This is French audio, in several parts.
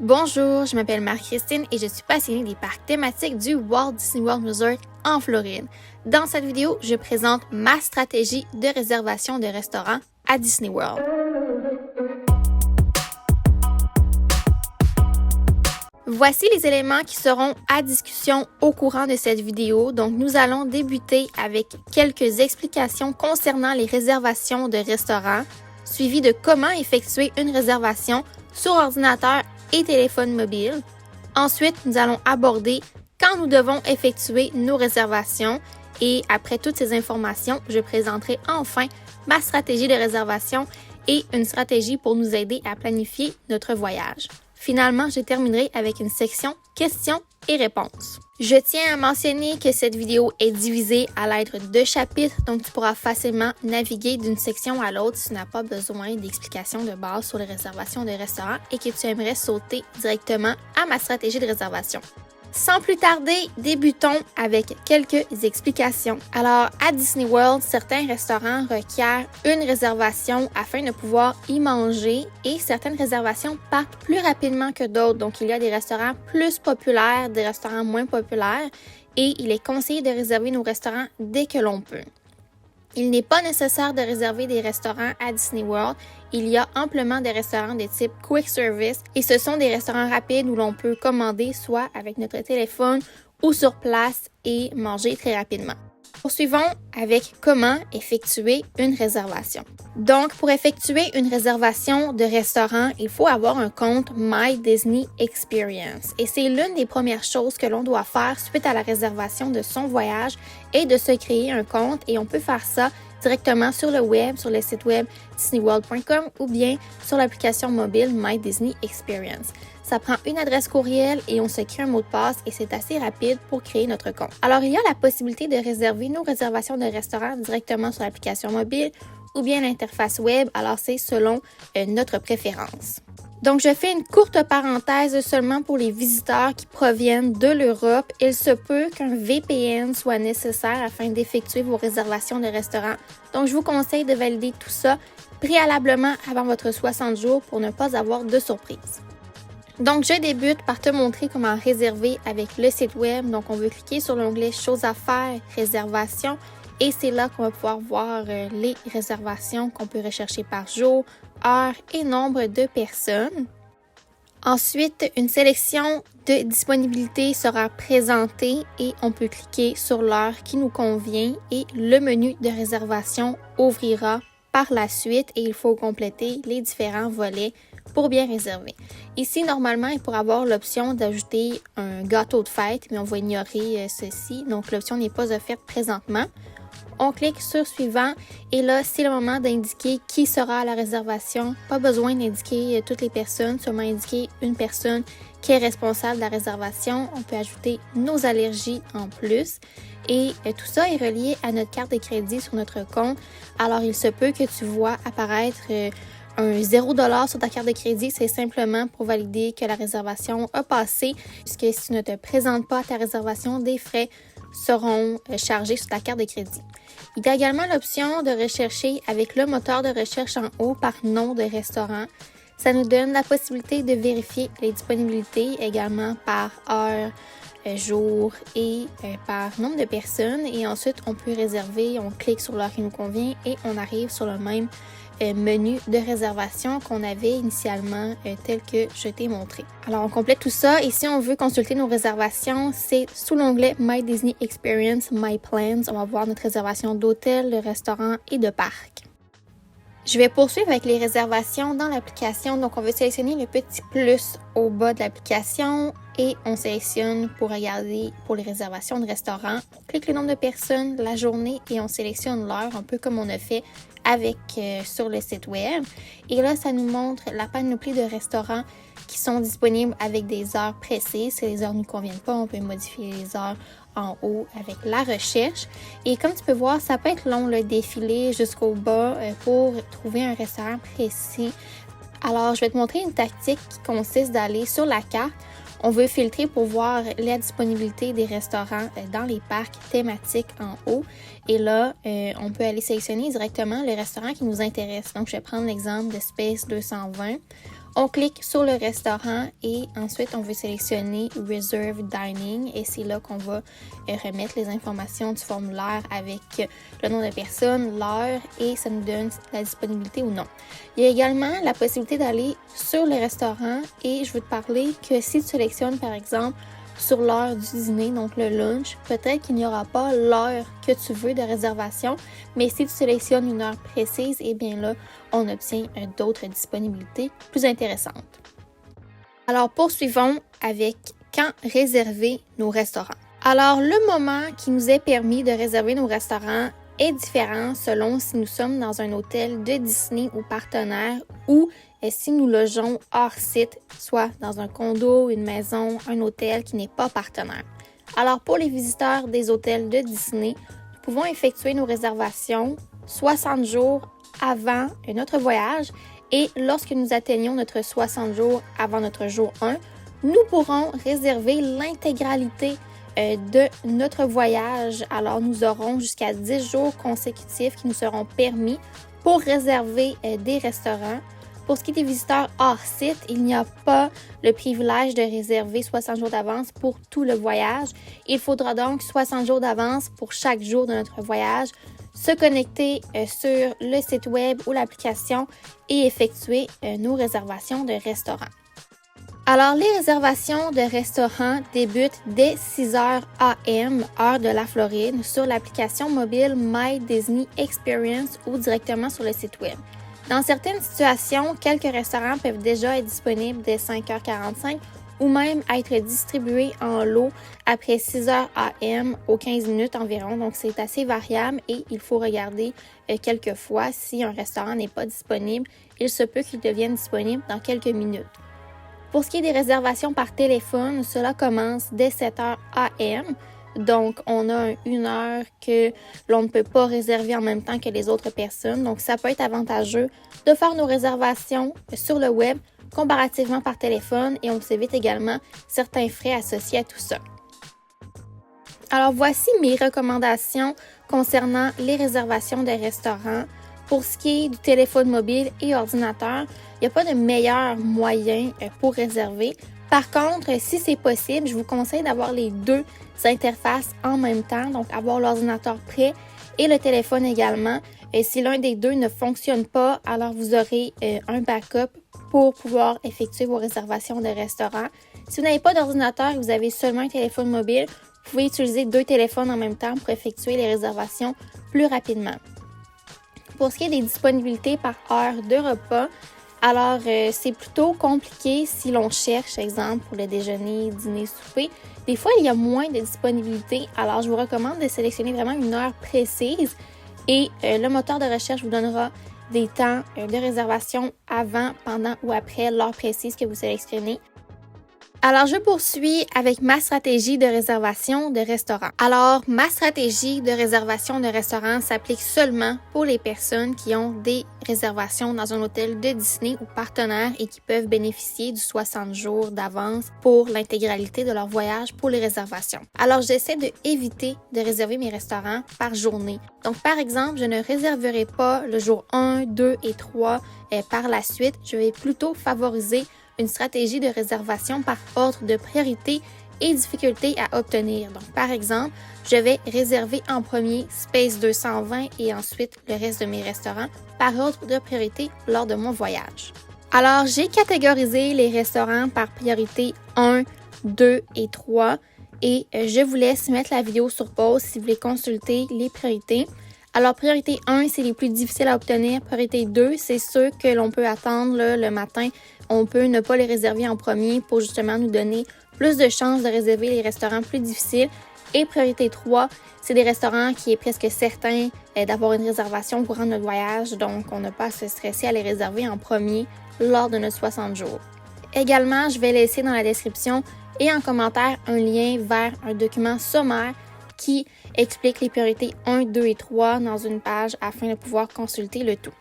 Bonjour, je m'appelle Marie-Christine et je suis passionnée des parcs thématiques du Walt Disney World Resort en Floride. Dans cette vidéo, je présente ma stratégie de réservation de restaurants à Disney World. Voici les éléments qui seront à discussion au courant de cette vidéo. Donc, nous allons débuter avec quelques explications concernant les réservations de restaurants, suivi de comment effectuer une réservation sur ordinateur et téléphone mobile. Ensuite, nous allons aborder quand nous devons effectuer nos réservations et après toutes ces informations, je présenterai enfin ma stratégie de réservation et une stratégie pour nous aider à planifier notre voyage. Finalement, je terminerai avec une section questions et réponses. Je tiens à mentionner que cette vidéo est divisée à l'aide de chapitres, donc tu pourras facilement naviguer d'une section à l'autre si tu n'as pas besoin d'explications de base sur les réservations de restaurants et que tu aimerais sauter directement à ma stratégie de réservation. Sans plus tarder, débutons avec quelques explications. Alors, à Disney World, certains restaurants requièrent une réservation afin de pouvoir y manger et certaines réservations partent plus rapidement que d'autres. Donc, il y a des restaurants plus populaires, des restaurants moins populaires et il est conseillé de réserver nos restaurants dès que l'on peut. Il n'est pas nécessaire de réserver des restaurants à Disney World. Il y a amplement des restaurants de type quick service et ce sont des restaurants rapides où l'on peut commander soit avec notre téléphone ou sur place et manger très rapidement. Poursuivons avec comment effectuer une réservation. Donc, pour effectuer une réservation de restaurant, il faut avoir un compte My Disney Experience. Et c'est l'une des premières choses que l'on doit faire suite à la réservation de son voyage et de se créer un compte. Et on peut faire ça directement sur le web, sur le site web disneyworld.com ou bien sur l'application mobile My Disney Experience. Ça prend une adresse courriel et on se crée un mot de passe et c'est assez rapide pour créer notre compte. Alors, il y a la possibilité de réserver nos réservations de restaurants directement sur l'application mobile ou bien l'interface web, alors c'est selon notre préférence. Donc, je fais une courte parenthèse seulement pour les visiteurs qui proviennent de l'Europe. Il se peut qu'un VPN soit nécessaire afin d'effectuer vos réservations de restaurants. Donc, je vous conseille de valider tout ça préalablement avant votre 60 jours pour ne pas avoir de surprise. Donc, je débute par te montrer comment réserver avec le site web. Donc, on veut cliquer sur l'onglet « Choses à faire »,« Réservation » et c'est là qu'on va pouvoir voir les réservations qu'on peut rechercher par jour, heure et nombre de personnes. Ensuite, une sélection de disponibilité sera présentée et on peut cliquer sur l'heure qui nous convient et le menu de réservation ouvrira par la suite et il faut compléter les différents volets pour bien réserver. Ici, normalement, il pourrait avoir l'option d'ajouter un gâteau de fête, mais on va ignorer ceci. Donc, l'option n'est pas offerte présentement. On clique sur suivant et là, c'est le moment d'indiquer qui sera à la réservation. Pas besoin d'indiquer toutes les personnes, seulement indiquer une personne qui est responsable de la réservation. On peut ajouter nos allergies en plus. Et tout ça est relié à notre carte de crédit sur notre compte. Alors, il se peut que tu vois apparaître un 0$ sur ta carte de crédit, c'est simplement pour valider que la réservation a passé, puisque si tu ne te présentes pas à ta réservation, des frais seront chargés sur ta carte de crédit. Il y a également l'option de rechercher avec le moteur de recherche en haut par nom de restaurant. Ça nous donne la possibilité de vérifier les disponibilités également par heure, jour et par nombre de personnes. Et ensuite, on peut réserver, on clique sur l'heure qui nous convient et on arrive sur le même menu de réservation qu'on avait initialement tel que je t'ai montré. Alors, on complète tout ça et si on veut consulter nos réservations, c'est sous l'onglet My Disney Experience, My Plans. On va voir notre réservation d'hôtel, de restaurant et de parc. Je vais poursuivre avec les réservations dans l'application. Donc, on va sélectionner le petit plus au bas de l'application et on sélectionne pour regarder pour les réservations de restaurants. On clique le nombre de personnes, la journée et on sélectionne l'heure, un peu comme on a fait avec sur le site web. Et là, ça nous montre la panoplie de restaurants qui sont disponibles avec des heures précises. Si les heures ne nous conviennent pas, on peut modifier les heures en haut avec la recherche. Et comme tu peux voir, ça peut être long le défilé jusqu'au bas pour trouver un restaurant précis. Alors, je vais te montrer une tactique qui consiste d'aller sur la carte. On veut filtrer pour voir la disponibilité des restaurants dans les parcs thématiques en haut. Et là, on peut aller sélectionner directement le restaurant qui nous intéresse. Donc, je vais prendre l'exemple de Space 220. On clique sur le restaurant et ensuite on veut sélectionner Reserve Dining et c'est là qu'on va remettre les informations du formulaire avec le nom de personne, l'heure et ça nous donne la disponibilité ou non. Il y a également la possibilité d'aller sur le restaurant et je veux te parler que si tu sélectionnes par exemple sur l'heure du dîner, donc le lunch, peut-être qu'il n'y aura pas l'heure que tu veux de réservation, mais si tu sélectionnes une heure précise, eh bien là, on obtient d'autres disponibilités plus intéressantes. Alors, poursuivons avec quand réserver nos restaurants. Alors, le moment qui nous est permis de réserver nos restaurants est différent selon si nous sommes dans un hôtel de Disney ou partenaire ou si nous logeons hors site, soit dans un condo, une maison, un hôtel qui n'est pas partenaire. Alors pour les visiteurs des hôtels de Disney, nous pouvons effectuer nos réservations 60 jours avant notre voyage et lorsque nous atteignons notre 60 jours avant notre jour 1, nous pourrons réserver l'intégralité de notre voyage. Alors, nous aurons jusqu'à 10 jours consécutifs qui nous seront permis pour réserver des restaurants. Pour ce qui est des visiteurs hors site, il n'y a pas le privilège de réserver 60 jours d'avance pour tout le voyage. Il faudra donc 60 jours d'avance pour chaque jour de notre voyage, se connecter sur le site web ou l'application et effectuer nos réservations de restaurants. Alors, les réservations de restaurants débutent dès 6h AM, heure de la Floride, sur l'application mobile My Disney Experience ou directement sur le site web. Dans certaines situations, quelques restaurants peuvent déjà être disponibles dès 5h45 ou même être distribués en lot après 6h AM aux 15 minutes environ. Donc, c'est assez variable et il faut regarder quelquefois si un restaurant n'est pas disponible. Il se peut qu'il devienne disponible dans quelques minutes. Pour ce qui est des réservations par téléphone, cela commence dès 7h AM. Donc, on a une heure que l'on ne peut pas réserver en même temps que les autres personnes. Donc, ça peut être avantageux de faire nos réservations sur le web comparativement par téléphone et on s'évite également certains frais associés à tout ça. Alors, voici mes recommandations concernant les réservations de restaurants. Pour ce qui est du téléphone mobile et ordinateur, il n'y a pas de meilleur moyen pour réserver. Par contre, si c'est possible, je vous conseille d'avoir les deux interfaces en même temps, donc avoir l'ordinateur prêt et le téléphone également. Et si l'un des deux ne fonctionne pas, alors vous aurez un backup pour pouvoir effectuer vos réservations de restaurants. Si vous n'avez pas d'ordinateur et vous avez seulement un téléphone mobile, vous pouvez utiliser deux téléphones en même temps pour effectuer les réservations plus rapidement. Pour ce qui est des disponibilités par heure de repas, alors c'est plutôt compliqué si l'on cherche, exemple, pour le déjeuner, dîner, souper. Des fois, il y a moins de disponibilité, alors je vous recommande de sélectionner vraiment une heure précise et le moteur de recherche vous donnera des temps de réservation avant, pendant ou après l'heure précise que vous sélectionnez. Alors, je poursuis avec ma stratégie de réservation de restaurant. Alors, ma stratégie de réservation de restaurant s'applique seulement pour les personnes qui ont des réservations dans un hôtel de Disney ou partenaire et qui peuvent bénéficier du 60 jours d'avance pour l'intégralité de leur voyage pour les réservations. Alors, j'essaie d'éviter de réserver mes restaurants par journée. Donc, par exemple, je ne réserverai pas le jour 1, 2 et 3 par la suite. Je vais plutôt favoriser une stratégie de réservation par ordre de priorité et difficulté à obtenir. Donc, par exemple, je vais réserver en premier Space 220 et ensuite le reste de mes restaurants par ordre de priorité lors de mon voyage. Alors, j'ai catégorisé les restaurants par priorité 1, 2 et 3 et je vous laisse mettre la vidéo sur pause si vous voulez consulter les priorités. Alors, priorité 1, c'est les plus difficiles à obtenir. Priorité 2, c'est ceux que l'on peut attendre le matin. On peut ne pas les réserver en premier pour justement nous donner plus de chances de réserver les restaurants plus difficiles. Et priorité 3, c'est des restaurants qui est presque certain d'avoir une réservation au courant de notre voyage. Donc, on n'a pas à se stresser à les réserver en premier lors de notre 60 jours. Également, je vais laisser dans la description et en commentaire un lien vers un document sommaire qui explique les priorités 1, 2 et 3 dans une page afin de pouvoir consulter le tout.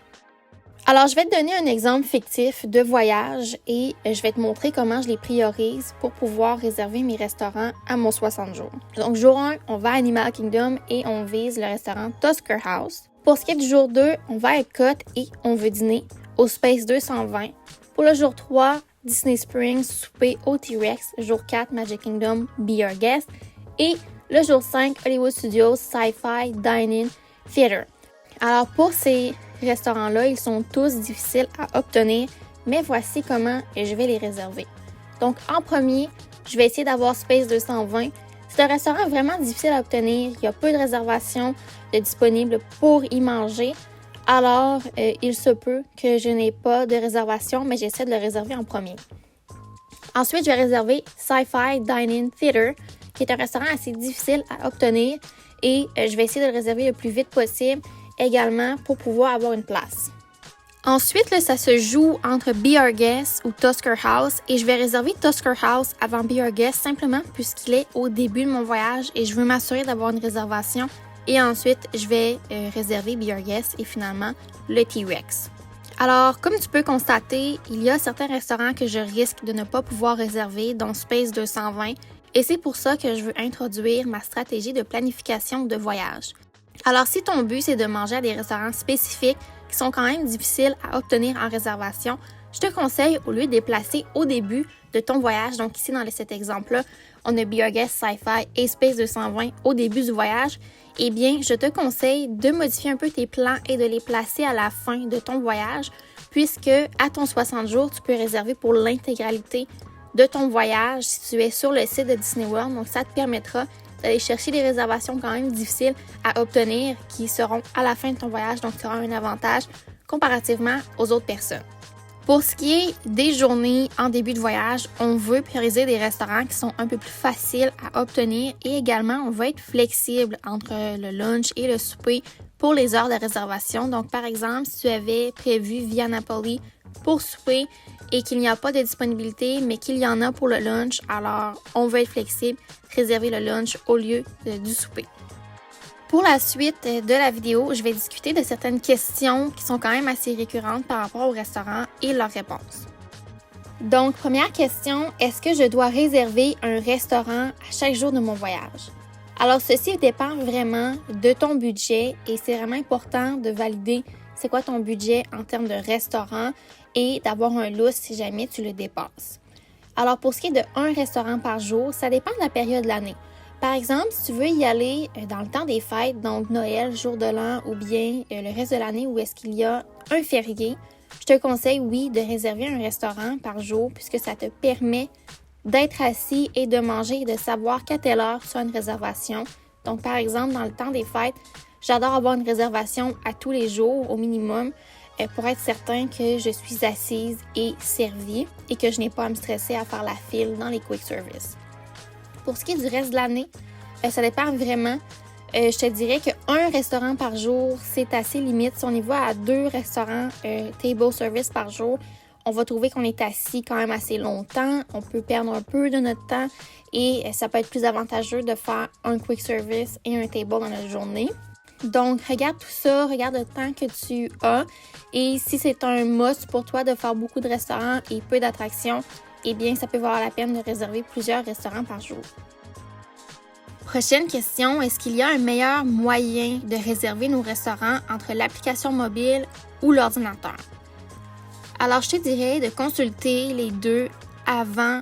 Alors, je vais te donner un exemple fictif de voyage et je vais te montrer comment je les priorise pour pouvoir réserver mes restaurants à mon 60 jours. Donc, jour 1, on va à Animal Kingdom et on vise le restaurant Tusker House. Pour ce qui est du jour 2, on va à Epcot et on veut dîner au Space 220. Pour le jour 3, Disney Springs, souper au T-Rex. Jour 4, Magic Kingdom, Be Our Guest. Et le jour 5, Hollywood Studios, Sci-Fi, Dine-In, Theater. Alors pour ces restaurants-là, ils sont tous difficiles à obtenir, mais voici comment je vais les réserver. Donc en premier, je vais essayer d'avoir Space 220. C'est un restaurant vraiment difficile à obtenir, il y a peu de réservations disponibles pour y manger. Alors, il se peut que je n'ai pas de réservation, mais j'essaie de le réserver en premier. Ensuite, je vais réserver Sci-Fi Dine-In Theater, qui est un restaurant assez difficile à obtenir et je vais essayer de le réserver le plus vite possible également pour pouvoir avoir une place. Ensuite, là, ça se joue entre Be Our Guest ou Tusker House et je vais réserver Tusker House avant Be Our Guest simplement puisqu'il est au début de mon voyage et je veux m'assurer d'avoir une réservation. Et ensuite, je vais réserver Be Our Guest et finalement le T-Rex. Alors, comme tu peux constater, il y a certains restaurants que je risque de ne pas pouvoir réserver, dont Space 220. Et c'est pour ça que je veux introduire ma stratégie de planification de voyage. Alors, si ton but, c'est de manger à des restaurants spécifiques qui sont quand même difficiles à obtenir en réservation, je te conseille, au lieu de les placer au début de ton voyage, donc ici dans cet exemple-là, on a Be Our Guest, Sci-Fi et Space 220 au début du voyage, eh bien, je te conseille de modifier un peu tes plans et de les placer à la fin de ton voyage, puisque à ton 60 jours, tu peux réserver pour l'intégralité de ton voyage si tu es sur le site de Disney World. Donc, ça te permettra d'aller chercher des réservations quand même difficiles à obtenir qui seront à la fin de ton voyage, donc tu auras un avantage comparativement aux autres personnes. Pour ce qui est des journées en début de voyage, on veut prioriser des restaurants qui sont un peu plus faciles à obtenir et également on veut être flexible entre le lunch et le souper pour les heures de réservation. Donc par exemple, si tu avais prévu Via Napoli pour souper et qu'il n'y a pas de disponibilité mais qu'il y en a pour le lunch, alors on veut être flexible, réserver le lunch au lieu du souper. Pour la suite de la vidéo, je vais discuter de certaines questions qui sont quand même assez récurrentes par rapport au restaurant et leurs réponses. Donc, première question, est-ce que je dois réserver un restaurant à chaque jour de mon voyage? Alors, ceci dépend vraiment de ton budget et c'est vraiment important de valider c'est quoi ton budget en termes de restaurant et d'avoir un lousse si jamais tu le dépasses. Alors, pour ce qui est de un restaurant par jour, ça dépend de la période de l'année. Par exemple, si tu veux y aller dans le temps des fêtes, donc Noël, jour de l'an ou bien le reste de l'année où est-ce qu'il y a un férié, je te conseille, oui, de réserver un restaurant par jour puisque ça te permet d'être assis et de manger et de savoir qu'à telle heure tu as une réservation. Donc, par exemple, dans le temps des fêtes, j'adore avoir une réservation à tous les jours au minimum pour être certain que je suis assise et servie et que je n'ai pas à me stresser à faire la file dans les quick service. Pour ce qui est du reste de l'année, ça dépend vraiment. Je te dirais qu'un restaurant par jour, c'est assez limite. Si on y va à 2 restaurants table service par jour, on va trouver qu'on est assis quand même assez longtemps. On peut perdre un peu de notre temps et ça peut être plus avantageux de faire un quick service et un table dans notre journée. Donc, regarde tout ça, regarde le temps que tu as et si c'est un must pour toi de faire beaucoup de restaurants et peu d'attractions, eh bien, ça peut valoir la peine de réserver plusieurs restaurants par jour. Prochaine question, est-ce qu'il y a un meilleur moyen de réserver nos restaurants entre l'application mobile ou l'ordinateur? Alors, je te dirais de consulter les deux avant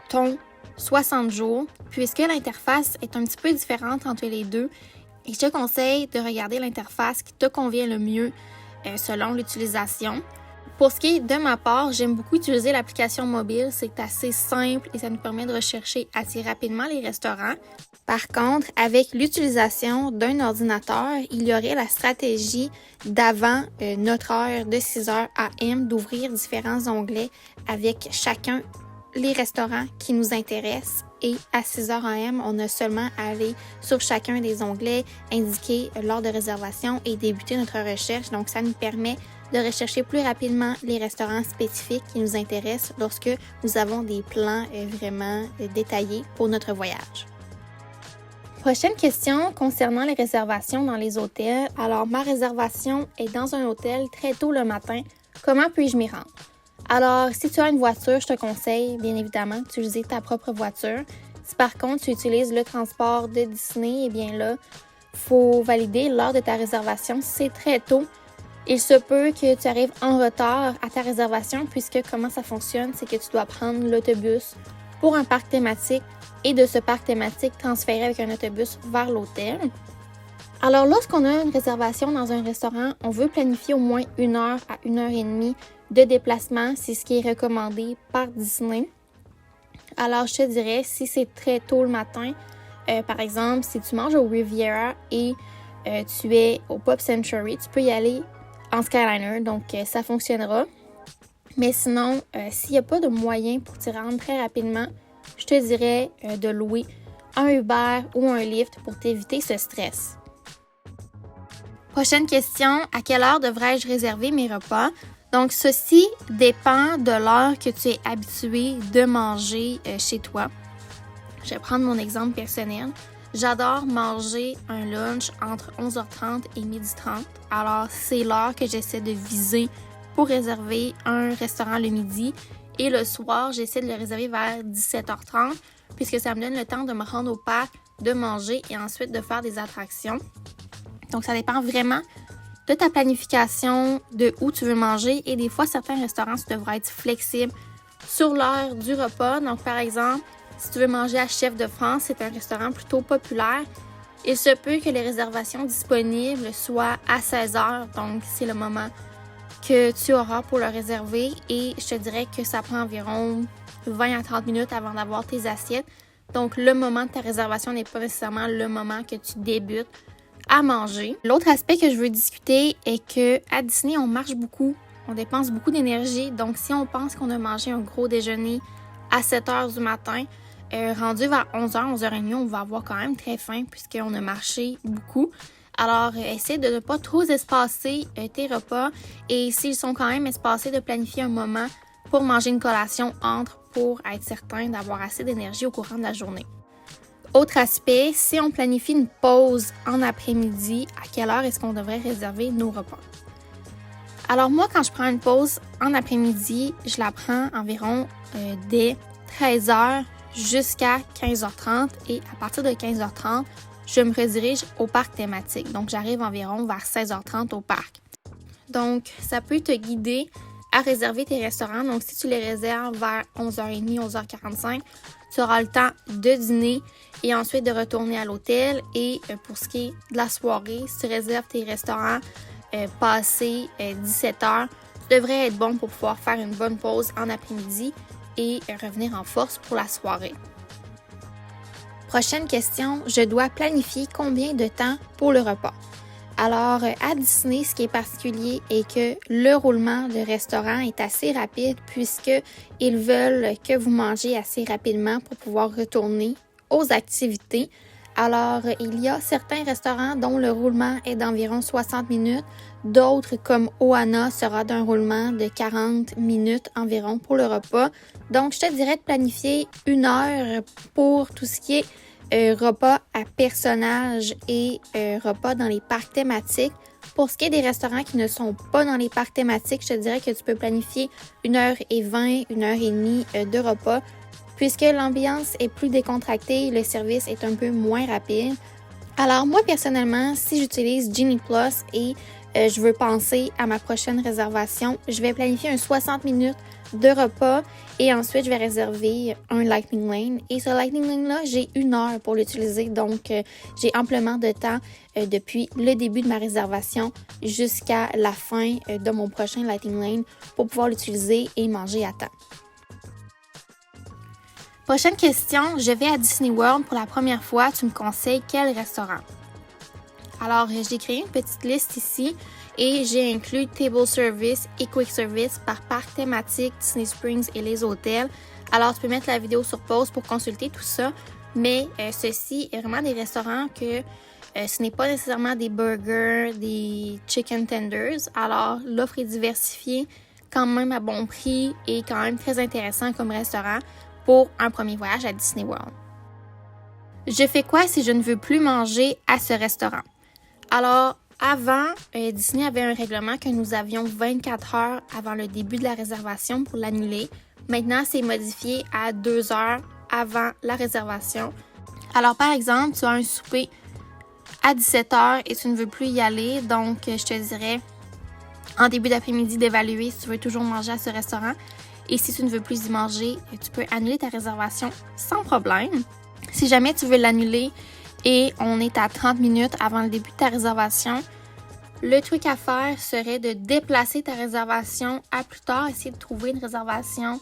ton 60 jours, puisque l'interface est un petit peu différente entre les deux. Et je te conseille de regarder l'interface qui te convient le mieux selon l'utilisation. Pour ce qui est de ma part, j'aime beaucoup utiliser l'application mobile. C'est assez simple et ça nous permet de rechercher assez rapidement les restaurants. Par contre, avec l'utilisation d'un ordinateur, il y aurait la stratégie d'avant notre heure de 6h AM d'ouvrir différents onglets avec chacun les restaurants qui nous intéressent. Et à 6h AM, on a seulement à aller sur chacun des onglets, indiquer l'heure de réservation et débuter notre recherche. Donc, ça nous permet de rechercher plus rapidement les restaurants spécifiques qui nous intéressent lorsque nous avons des plans vraiment détaillés pour notre voyage. Prochaine question concernant les réservations dans les hôtels. Alors, ma réservation est dans un hôtel très tôt le matin. Comment puis-je m'y rendre? Alors, si tu as une voiture, je te conseille bien évidemment d'utiliser ta propre voiture. Si par contre tu utilises le transport de Disney, eh bien là, il faut valider l'heure de ta réservation. Si c'est très tôt, Il se peut que tu arrives en retard à ta réservation puisque comment ça fonctionne, c'est que tu dois prendre l'autobus pour un parc thématique et de ce parc thématique transférer avec un autobus vers l'hôtel. Alors, lorsqu'on a une réservation dans un restaurant, on veut planifier au moins 1 heure à 1 heure et demie de déplacement. C'est ce qui est recommandé par Disney. Alors, je te dirais, si c'est très tôt le matin, par exemple, si tu manges au Riviera et tu es au Pop Century, tu peux y aller en Skyliner, donc ça fonctionnera. Mais sinon, s'il n'y a pas de moyen pour t'y rendre très rapidement, je te dirais de louer un Uber ou un Lyft pour t'éviter ce stress. Prochaine question, à quelle heure devrais-je réserver mes repas? Donc, ceci dépend de l'heure que tu es habitué de manger chez toi. Je vais prendre mon exemple personnel. J'adore manger un lunch entre 11h30 et 12h30. Alors, c'est l'heure que j'essaie de viser pour réserver un restaurant le midi. Et le soir, j'essaie de le réserver vers 17h30 puisque ça me donne le temps de me rendre au parc, de manger et ensuite de faire des attractions. Donc, ça dépend vraiment de ta planification, de où tu veux manger. Et des fois, certains restaurants, tu devras être flexible sur l'heure du repas. Donc, par exemple, si tu veux manger à Chef de France, c'est un restaurant plutôt populaire. Il se peut que les réservations disponibles soient à 16h. Donc, c'est le moment que tu auras pour le réserver. Et je te dirais que ça prend environ 20 à 30 minutes avant d'avoir tes assiettes. Donc, le moment de ta réservation n'est pas nécessairement le moment que tu débutes à manger. L'autre aspect que je veux discuter est que à Disney, on marche beaucoup, on dépense beaucoup d'énergie. Donc, si on pense qu'on a mangé un gros déjeuner à 7h du matin, rendu vers 11h, 11h30, on va avoir quand même très faim puisqu'on a marché beaucoup. Alors, essaie de ne pas trop espacer tes repas et s'ils sont quand même espacés, de planifier un moment pour manger une collation entre pour être certain d'avoir assez d'énergie au courant de la journée. Autre aspect, si on planifie une pause en après-midi, à quelle heure est-ce qu'on devrait réserver nos repas? Alors moi, quand je prends une pause en après-midi, je la prends environ dès 13h jusqu'à 15h30 et à partir de 15h30, je me redirige au parc thématique. Donc, j'arrive environ vers 16h30 au parc. Donc, ça peut te guider à réserver tes restaurants. Donc, si tu les réserves vers 11h30, 11h45, tu auras le temps de dîner et ensuite de retourner à l'hôtel. Et pour ce qui est de la soirée, si tu réserves tes restaurants passé 17h, tu devrais être bon pour pouvoir faire une bonne pause en après-midi et revenir en force pour la soirée. Prochaine question, je dois planifier combien de temps pour le repas? Alors, à Disney, ce qui est particulier est que le roulement de restaurant est assez rapide puisqu'ils veulent que vous mangez assez rapidement pour pouvoir retourner aux activités. Alors, il y a certains restaurants dont le roulement est d'environ 60 minutes. D'autres, comme Ohana, sera d'un roulement de 40 minutes environ pour le repas. Donc, je te dirais de planifier 1 heure pour tout ce qui est repas à personnages et repas dans les parcs thématiques. Pour ce qui est des restaurants qui ne sont pas dans les parcs thématiques, je te dirais que tu peux planifier 1h20, 1h30 de repas. Puisque l'ambiance est plus décontractée, le service est un peu moins rapide. Alors moi, personnellement, si j'utilise Genie Plus et je veux penser à ma prochaine réservation, je vais planifier un 60 minutes de repas et ensuite je vais réserver un Lightning Lane. Et ce Lightning Lane-là, j'ai 1 heure pour l'utiliser, donc j'ai amplement de temps depuis le début de ma réservation jusqu'à la fin de mon prochain Lightning Lane pour pouvoir l'utiliser et manger à temps. Prochaine question, je vais à Disney World pour la première fois, tu me conseilles quel restaurant? Alors, j'ai créé une petite liste ici et j'ai inclus Table Service et Quick Service par parc thématique, Disney Springs et les hôtels. Alors, tu peux mettre la vidéo sur pause pour consulter tout ça, mais ceci est vraiment des restaurants que ce n'est pas nécessairement des burgers, des chicken tenders. Alors, l'offre est diversifiée, quand même à bon prix et quand même très intéressant comme restaurant pour un premier voyage à Disney World. Je fais quoi si je ne veux plus manger à ce restaurant? Alors, avant, Disney avait un règlement que nous avions 24 heures avant le début de la réservation pour l'annuler. Maintenant, c'est modifié à 2 heures avant la réservation. Alors, par exemple, tu as un souper à 17h et tu ne veux plus y aller, donc je te dirais en début d'après-midi d'évaluer si tu veux toujours manger à ce restaurant. Et si tu ne veux plus y manger, tu peux annuler ta réservation sans problème. Si jamais tu veux l'annuler et on est à 30 minutes avant le début de ta réservation, le truc à faire serait de déplacer ta réservation à plus tard, essayer de trouver une réservation,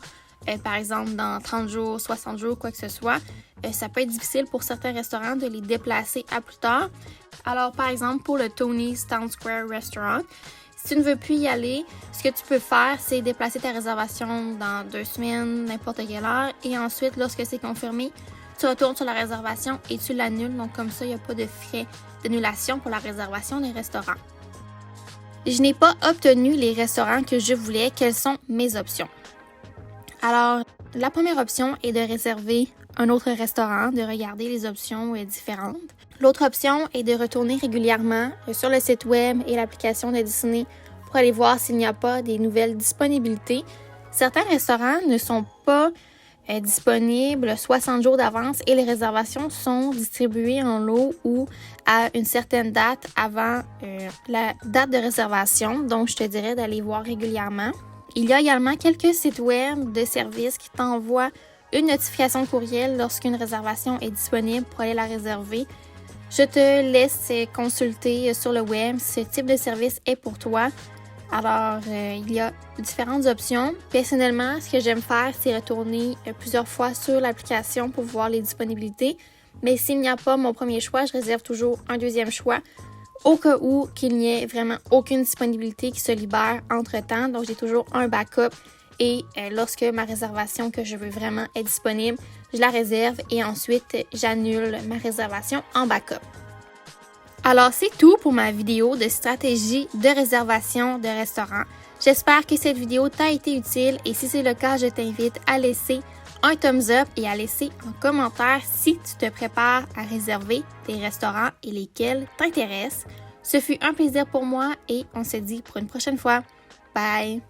par exemple dans 30 jours, 60 jours, quoi que ce soit. Ça peut être difficile pour certains restaurants de les déplacer à plus tard. Alors, par exemple, pour le Tony's Town Square Restaurant, si tu ne veux plus y aller, ce que tu peux faire, c'est déplacer ta réservation dans 2 semaines, n'importe quelle heure, et ensuite, lorsque c'est confirmé, tu retournes sur la réservation et tu l'annules. Donc, comme ça, il n'y a pas de frais d'annulation pour la réservation des restaurants. Je n'ai pas obtenu les restaurants que je voulais. Quelles sont mes options? Alors, la première option est de réserver un autre restaurant, de regarder les options différentes. L'autre option est de retourner régulièrement sur le site web et l'application de Disney pour aller voir s'il n'y a pas des nouvelles disponibilités. Certains restaurants ne sont pas disponibles 60 jours d'avance et les réservations sont distribuées en lot ou à une certaine date avant la date de réservation. Donc, je te dirais d'aller voir régulièrement. Il y a également quelques sites web de services qui t'envoient une notification courriel lorsqu'une réservation est disponible pour aller la réserver. Je te laisse consulter sur le web si ce type de service est pour toi. Alors, il y a différentes options. Personnellement, ce que j'aime faire, c'est retourner plusieurs fois sur l'application pour voir les disponibilités. Mais s'il n'y a pas mon premier choix, je réserve toujours un deuxième choix au cas où qu'il n'y ait vraiment aucune disponibilité qui se libère entre-temps. Donc, j'ai toujours un backup et lorsque ma réservation que je veux vraiment est disponible, je la réserve et ensuite, j'annule ma réservation en backup. Alors, c'est tout pour ma vidéo de stratégie de réservation de restaurant. J'espère que cette vidéo t'a été utile et si c'est le cas, je t'invite à laisser un thumbs up et à laisser un commentaire si tu te prépares à réserver tes restaurants et lesquels t'intéressent. Ce fut un plaisir pour moi et on se dit pour une prochaine fois. Bye!